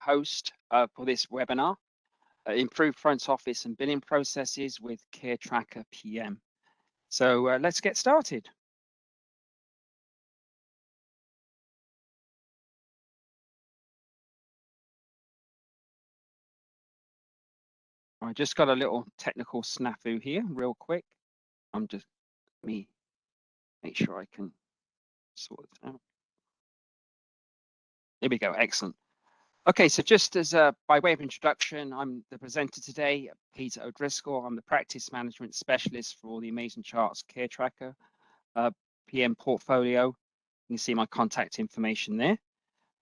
host for this webinar, Improve Front Office and Billing Processes with CareTracker PM. So let's get started. I just got a little technical snafu here real quick. Let me make sure I can sort it out. Here we go, excellent. Okay, so just as by way of introduction, I'm the presenter today, Peter O'Driscoll. I'm the practice management specialist for the Amazing Charts CareTracker PM portfolio. You can see my contact information there.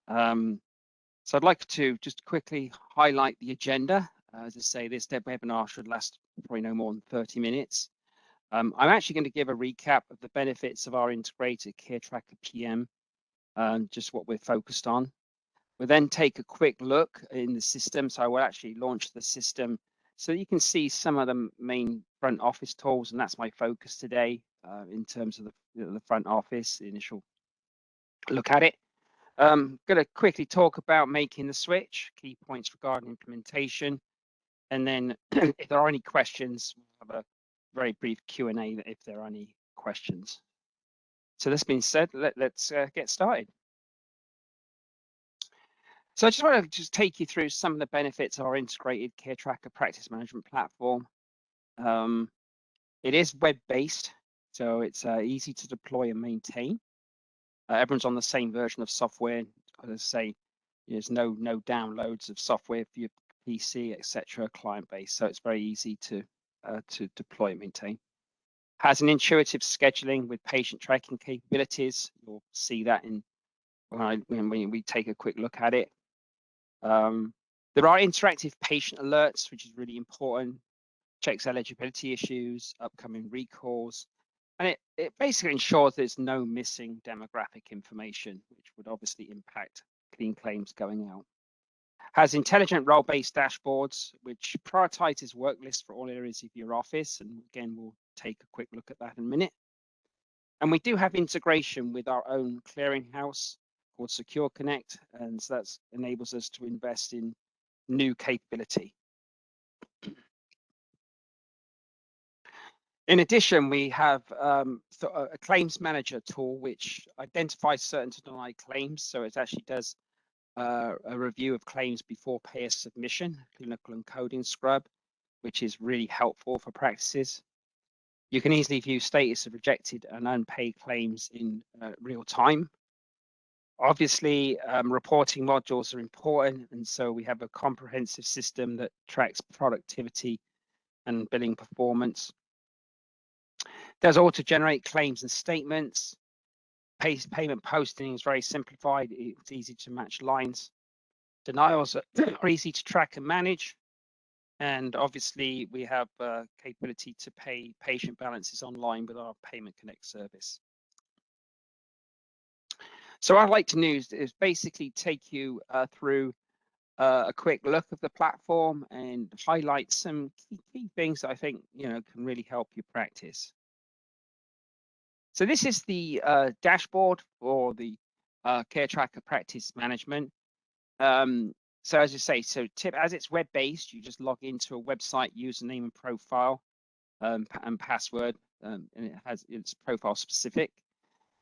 So I'd like to just quickly highlight the agenda. As I say, this webinar should last probably no more than 30 minutes. I'm actually going to give a recap of the benefits of our integrated CareTracker PM, just what we're focused on. We'll then take a quick look in the system. So I will actually launch the system so you can see some of the main front office tools, and that's my focus today in terms of the front office, the initial look at it. Going to quickly talk about making the switch, key points regarding implementation, and then if there are any questions, we'll have a very brief Q&A if there are any questions. So this being said, let's get started. So I just want to take you through some of the benefits of our integrated CareTracker Practice Management platform. It is web-based, so it's easy to deploy and maintain. Everyone's on the same version of software. As I say, there's no downloads of software for your PC, etc. client base, so it's very easy to deploy and maintain. Has an intuitive scheduling with patient tracking capabilities. You'll see that when we take a quick look at it. There are interactive patient alerts, which is really important. Checks eligibility issues, upcoming recalls, and it basically ensures there's no missing demographic information, which would obviously impact clean claims going out. Has intelligent role-based dashboards, which prioritizes work lists for all areas of your office. And again, we'll take a quick look at that in a minute. And we do have integration with our own clearinghouse called Secure Connect, and so that enables us to invest in new capability. In addition, we have a claims manager tool which identifies certain to deny claims. So it actually does a review of claims before payer submission, clinical and coding scrub, which is really helpful for practices. You can easily view status of rejected and unpaid claims in real time. Obviously, reporting modules are important, and so we have a comprehensive system that tracks productivity and billing performance. Does auto-generate claims and statements. Payment posting is very simplified. It's easy to match lines. Denials are easy to track and manage. And obviously, we have capability to pay patient balances online with our Payment Connect service. So what I'd like to do is basically take you through a quick look of the platform and highlight some key things that I think can really help your practice. So this is the dashboard for the CareTracker Practice Management. So as you say, as it's web-based, you just log into a website username and profile and password, and it's profile specific.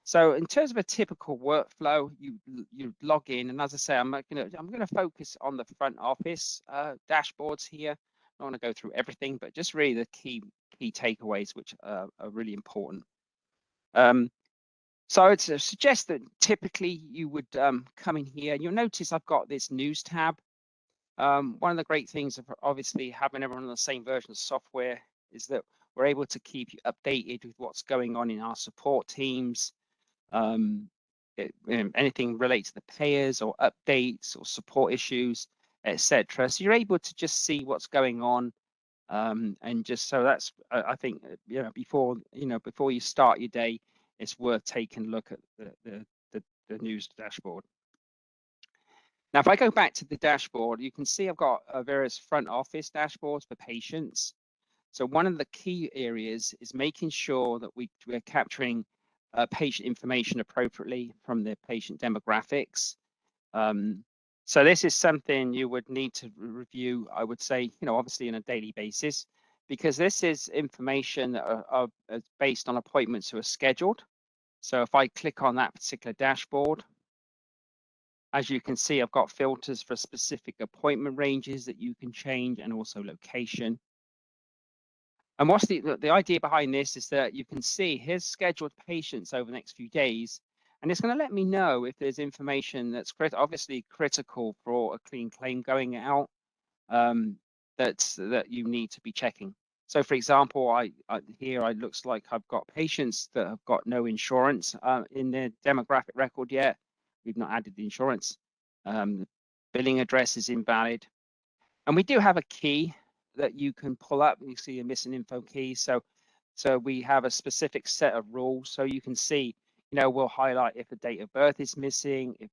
So in terms of a typical workflow, you log in, and as I say, I'm gonna focus on the front office dashboards here. I don't want to go through everything, but just really the key takeaways, which are really important. So I would suggest that typically you would come in here. You'll notice I've got this news tab. One of the great things of obviously having everyone on the same version of software is that we're able to keep you updated with what's going on in our support teams, anything related to the payers or updates or support issues, etc. So you're able to just see what's going on, and just so that's I think before you start your day, it's worth taking a look at the news dashboard. Now, if I go back to the dashboard, you can see I've got various front office dashboards for patients. So one of the key areas is making sure that we're capturing patient information appropriately from the patient demographics. So this is something you would need to review, I would say, obviously on a daily basis, because this is information that are based on appointments who are scheduled. So if I click on that particular dashboard, as you can see, I've got filters for specific appointment ranges that you can change and also location. And what's the idea behind this is that you can see his scheduled patients over the next few days, and it's going to let me know if there's information that's obviously critical for a clean claim going out that you need to be checking. So, for example, here it looks like I've got patients that have got no insurance in their demographic record yet. We've not added the insurance. The billing address is invalid, and we do have a key that you can pull up. You see a missing info key. So we have a specific set of rules. So you can see, we'll highlight if a date of birth is missing, if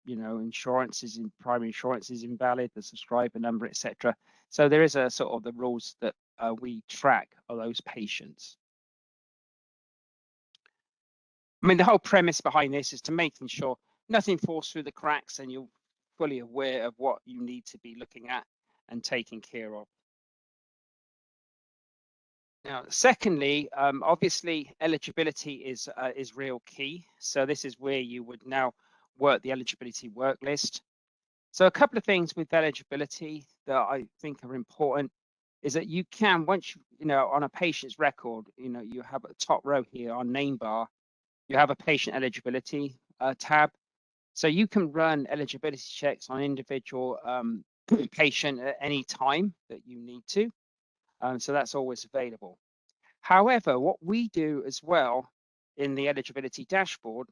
insurance is primary insurance is invalid, the subscriber number, etc. So there is a sort of the rules that we track of those patients. I mean, the whole premise behind this is to making sure nothing falls through the cracks and you're fully aware of what you need to be looking at and taking care of. Now, secondly, obviously eligibility is real key. So this is where you would now work the eligibility work list. So a couple of things with eligibility that I think are important is that you can, once on a patient's record, you have a top row here on name bar, you have a patient eligibility tab. So you can run eligibility checks on individual patient at any time that you need to. So that's always available. However, what we do as well in the eligibility dashboard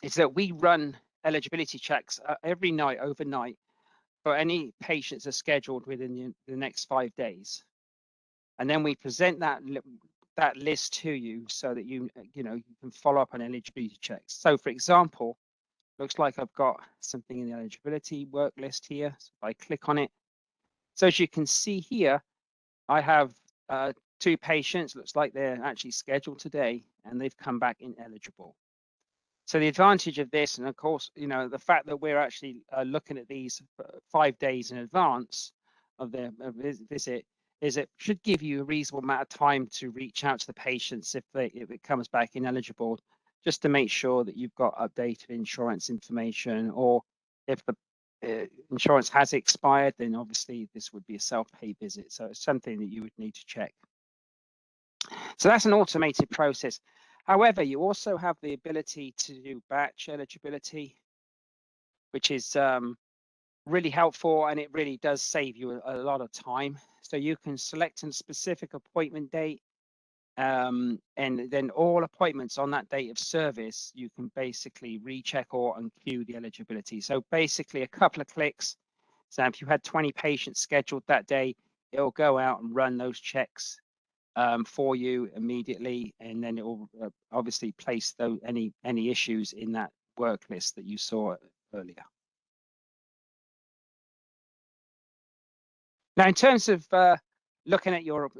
is that we run eligibility checks every night, overnight, for any patients that are scheduled within the next 5 days. And then we present that list to you so that you can follow up on eligibility checks. So for example, looks like I've got something in the eligibility work list here. So if I click on it, so as you can see here, I have 2 patients, looks like they're actually scheduled today, and they've come back ineligible. So the advantage of this, and of course, the fact that we're actually looking at these 5 days in advance of their visit, is it should give you a reasonable amount of time to reach out to the patients if it comes back ineligible, just to make sure that you've got updated insurance information, or if the insurance has expired, then obviously this would be a self-pay visit. So it's something that you would need to check. So that's an automated process. However, you also have the ability to do batch eligibility, which is really helpful, and it really does save you a lot of time. So you can select a specific appointment date, and then all appointments on that date of service, you can basically recheck or unqueue the eligibility. So basically a couple of clicks. So if you had 20 patients scheduled that day, it'll go out and run those checks for you immediately, and then it will obviously place any issues in that work list that you saw earlier. Now, in terms of looking at your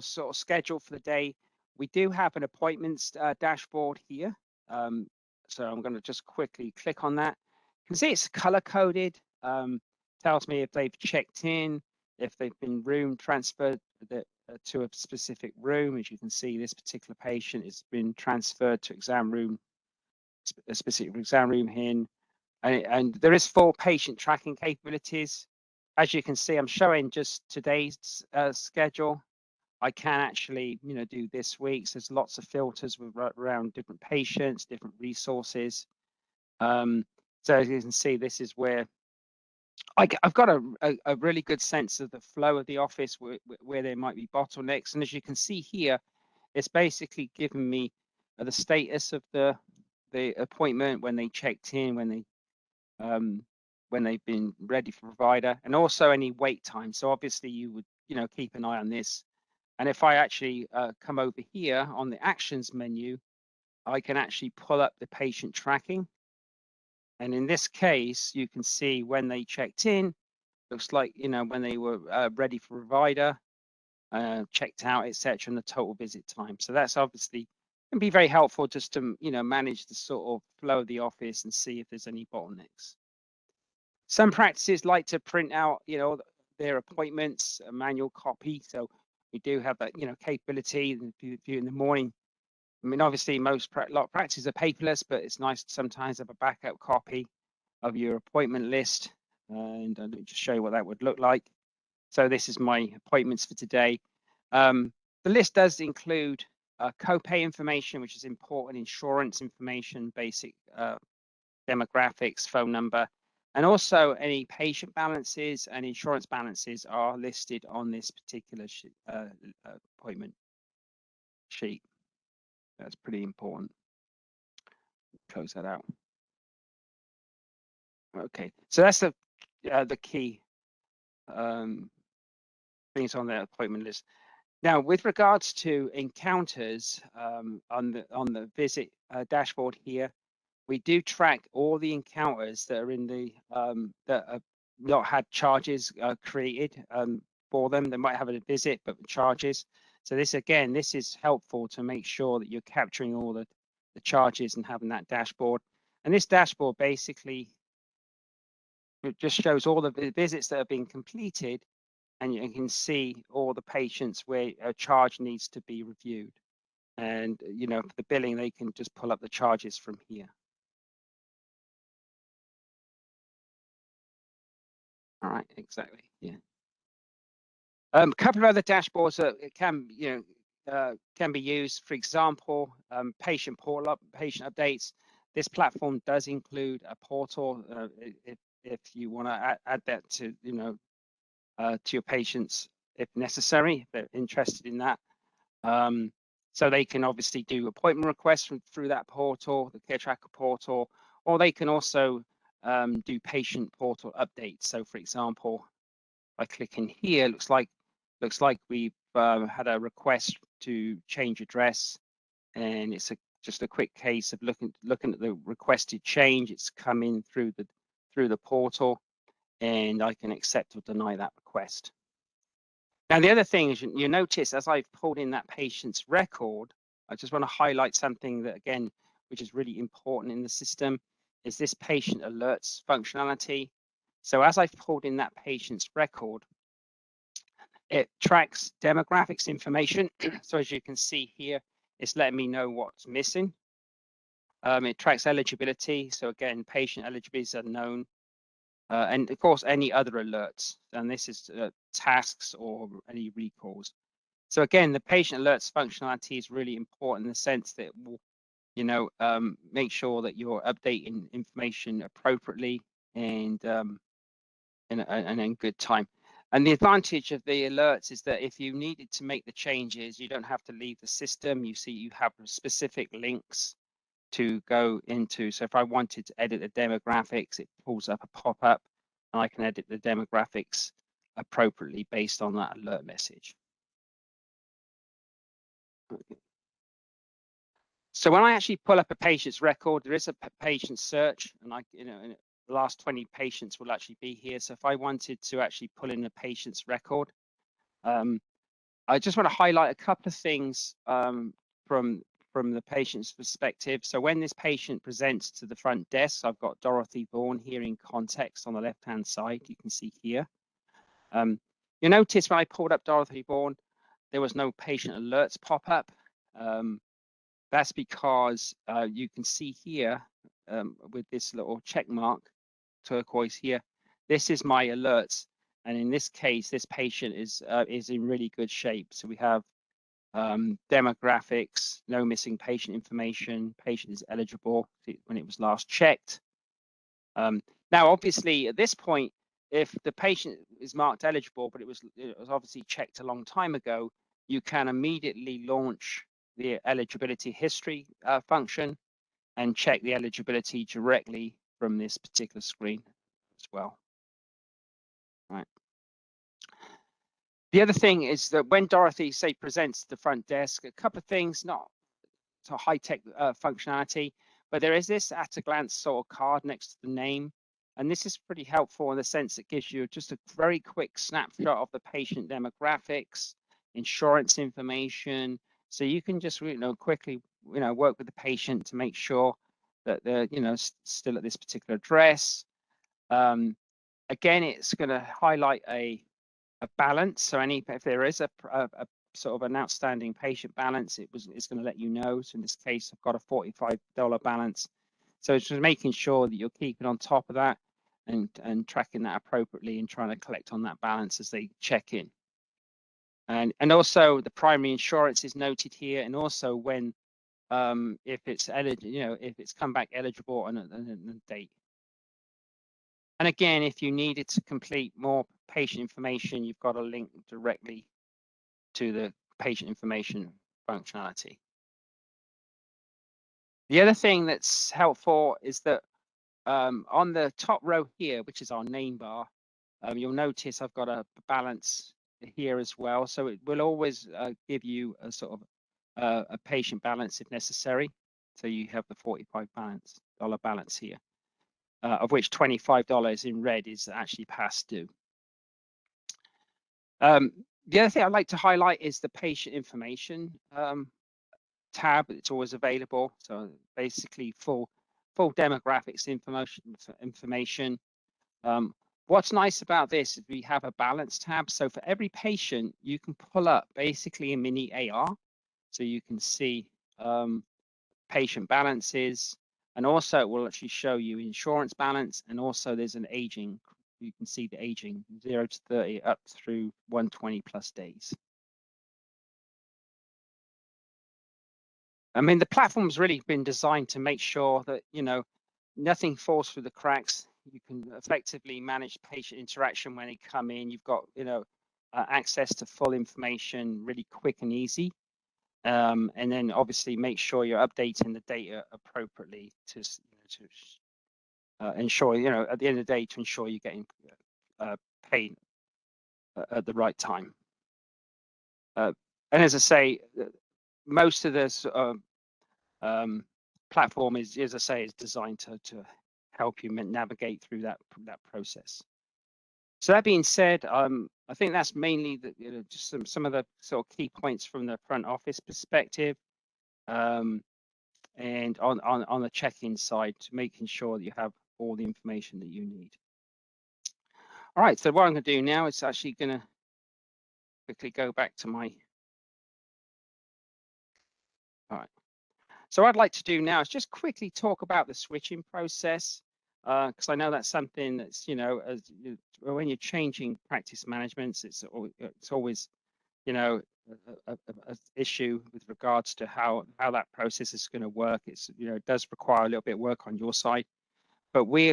sort of schedule for the day, we do have an appointments dashboard here. So I'm going to just quickly click on that. You can see it's color coded. Tells me if they've checked in, if they've been room transferred to a specific room. As you can see, this particular patient has been transferred to exam room, a specific exam room here. And there is full patient tracking capabilities. As you can see, I'm showing just today's schedule. I can actually, do this week's. There's lots of filters around different patients, different resources. So as you can see, this is where I've got a really good sense of the flow of the office, where there might be bottlenecks. And as you can see here, it's basically giving me the status of the appointment, when they checked in, when they've been ready for provider, and also any wait time. So obviously you would, keep an eye on this. And if I actually come over here on the actions menu, I can actually pull up the patient tracking. And in this case, you can see when they checked in, looks like, when they were ready for provider, checked out, etc., and the total visit time. So that's obviously can be very helpful just to, manage the sort of flow of the office and see if there's any bottlenecks. Some practices like to print out, their appointments, a manual copy. So we do have that, capability. If you in the morning, I mean, obviously a lot of practices are paperless, but it's nice to sometimes have a backup copy of your appointment list. And I'll just show you what that would look like. So this is my appointments for today. The list does include copay information, which is important, insurance information, basic demographics, phone number, and also any patient balances and insurance balances are listed on this particular appointment sheet. That's pretty important. Close that out. Okay, so that's the key things on the appointment list. Now, with regards to encounters on the visit dashboard here, we do track all the encounters that are in the that have not had charges created for them. They might have a visit, but charges. So this is helpful to make sure that you're capturing all the charges and having that dashboard. And this dashboard basically it just shows all the visits that have been completed, and you can see all the patients where a charge needs to be reviewed. And for the billing, they can just pull up the charges from here. All right, exactly. Yeah. A couple of other dashboards that can be used. For example, patient updates. This platform does include a portal if you want to add that to your patients if necessary, if they're interested in that. So they can obviously do appointment requests through that portal, the CareTracker portal, or they can also do patient portal updates. So, for example, by clicking here, looks like we've had a request to change address, and it's just a quick case of looking at the requested change. It's coming through the portal, and I can accept or deny that request. Now, the other thing is you notice as I've pulled in that patient's record, I just want to highlight something that, again, which is really important in the system, is this patient alerts functionality. So as I've pulled in that patient's record, it tracks demographics information. So as you can see here, it's letting me know what's missing. It tracks eligibility. So again, patient eligibility is unknown. And of course, any other alerts. And this is tasks or any recalls. So again, the patient alerts functionality is really important in the sense that it will, make sure that you're updating information appropriately and in good time. And the advantage of the alerts is that if you needed to make the changes, you don't have to leave the system. You have specific links to go into. So if I wanted to edit the demographics, it pulls up a pop-up and I can edit the demographics appropriately based on that alert message. So when I actually pull up a patient's record, there is a patient search, and the last 20 patients will actually be here. So if I wanted to actually pull in a patient's record, I just want to highlight a couple of things from the patient's perspective. So when this patient presents to the front desk, I've got Dorothy Vaughan here in context on the left-hand side. You can see here. You notice when I pulled up Dorothy Vaughan, there was no patient alerts pop up. That's because you can see here with this little check mark, turquoise here, this is my alerts. And in this case, this patient is in really good shape. So we have demographics, no missing patient information, patient is eligible when it was last checked. Now, obviously, at this point, if the patient is marked eligible, but it was obviously checked a long time ago, you can immediately launch the eligibility history function and check the eligibility directly from this particular screen as well. Right. The other thing is that when Dorothy, say, presents to the front desk, a couple of things, not so high-tech functionality, but there is this at-a-glance sort of card next to the name. And this is pretty helpful in the sense it gives you just a very quick snapshot of the patient demographics, insurance information. So you can just, quickly, work with the patient to make sure that they're, still at this particular address. Again, it's going to highlight a balance. So if there is a sort of an outstanding patient balance, it's going to let you know. So in this case, I've got a $45 balance. So it's just making sure that you're keeping on top of that and tracking that appropriately and trying to collect on that balance as they check in. And also the primary insurance is noted here, and also when if it's eligible, if it's come back eligible on a date. And again, if you needed to complete more patient information, you've got a link directly to the patient information functionality. The other thing that's helpful is that on the top row here, which is our name bar, you'll notice I've got a balance here as well. So it will always give you a sort of a patient balance if necessary. So you have the $45 balance here, of which $25 in red is actually past due. The other thing I'd like to highlight is the patient information tab. It's always available. So basically full demographics information. What's nice about this is we have a balance tab. So for every patient, you can pull up basically a mini AR. So you can see patient balances, and also it will actually show you insurance balance, and also there's an aging. You can see the aging 0 to 30 up through 120 plus days. I mean, the platform's really been designed to make sure that, nothing falls through the cracks. You can effectively manage patient interaction when they come in. You've got, access to full information really quick and easy. And then obviously make sure you're updating the data appropriately to ensure, at the end of the day, to ensure you're getting paid at the right time. And as I say, most of this platform is, as I say, is designed to help you navigate through that process. So that being said, I think that's mainly the, just some of the sort of key points from the front office perspective, and on the check-in side, to making sure that you have all the information that you need. All right, so what I'm going to do now is actually going to quickly go back to my. All right. So what I'd like to do now is just quickly talk about the switching process, because I know that's something that's, when you're changing practice management, it's always, an issue with regards to how that process is going to work. It's, it does require a little bit of work on your side, but we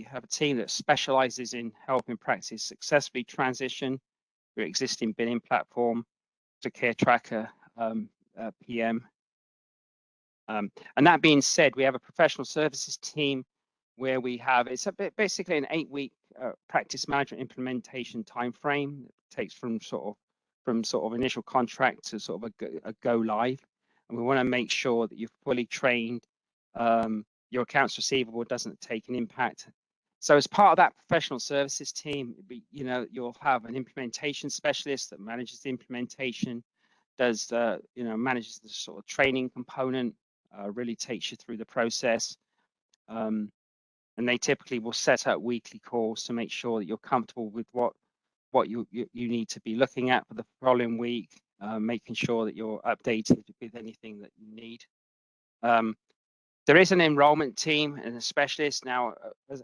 have a team that specializes in helping practice successfully transition your existing billing platform to CareTracker PM. And that being said, we have a professional services team where we have, it's basically an 8-week practice management implementation timeframe. It takes from sort of initial contract to sort of a go live. And we want to make sure that you're fully trained. Your accounts receivable doesn't take an impact. So as part of that professional services team, you'll have an implementation specialist that manages the implementation, does manages the sort of training component, really takes you through the process. And they typically will set up weekly calls to make sure that you're comfortable with what you need to be looking at for the following week, making sure that you're updated with anything that you need. There is an enrollment team and a specialist. Now,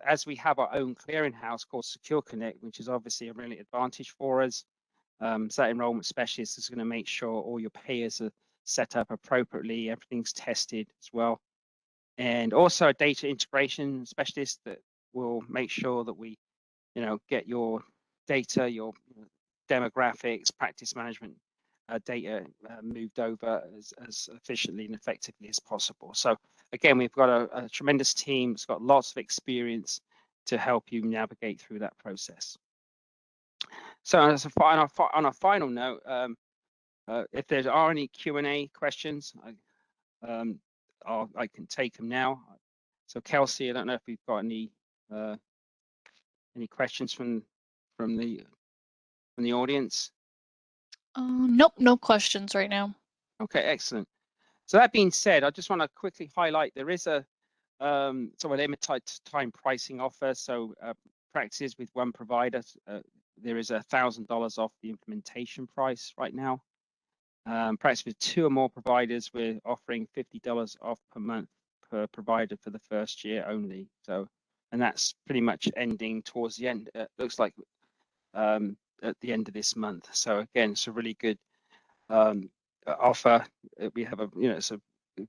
as we have our own clearinghouse called Secure Connect, which is obviously a really advantage for us. So that enrollment specialist is going to make sure all your payers are set up appropriately, everything's tested as well. And also a data integration specialist that will make sure that we, get your data, your demographics, practice management data moved over as efficiently and effectively as possible. So again, we've got a tremendous team that's got lots of experience to help you navigate through that process. So on a final note, if there are any Q&A questions, I can take them now. So Kelsey, I don't know if we've got any questions from the audience. Nope, no questions right now. Okay, excellent. So that being said, I just want to quickly highlight there is a sort of limited time pricing offer. So practices with one provider, there is $1,000 off the implementation price right now. Practice with 2 or more providers, we're offering $50 off per month per provider for the first year only. So, and that's pretty much ending towards the end. Looks like at the end of this month. So again, it's a really good offer. We have a, it's a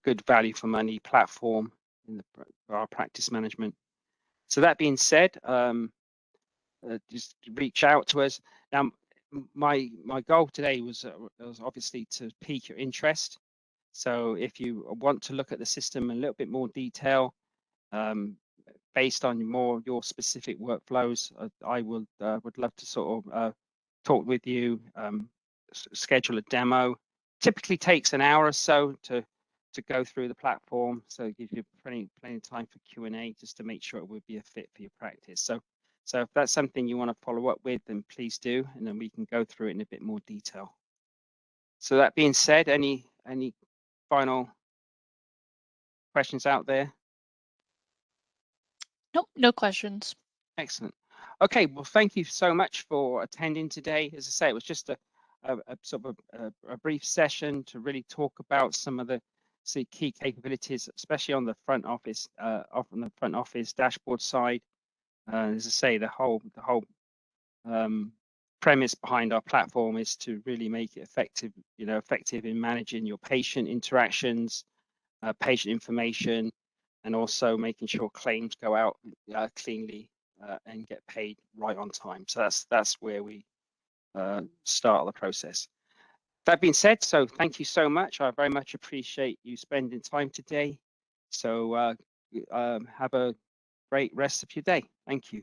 good value for money platform in our practice management. So that being said, just reach out to us. Now, my goal today was obviously to pique your interest. So if you want to look at the system in a little bit more detail, based on your specific workflows, I would love to sort of talk with you, schedule a demo. Typically takes an hour or so to go through the platform, so it gives you plenty of time for Q&A just to make sure it would be a fit for your practice. So if that's something you want to follow up with, then please do, and then we can go through it in a bit more detail. So that being said, any final questions out there? Nope, no questions. Excellent. Okay, well, thank you so much for attending today. As I say, it was just a sort of a brief session to really talk about some of the key capabilities, especially on the front office, dashboard side. As I say, the whole premise behind our platform is to really make it effective, effective in managing your patient interactions, patient information, and also making sure claims go out cleanly and get paid right on time. So that's where we start the process. That being said, so thank you so much. I very much appreciate you spending time today. So have a great rest of your day. Thank you.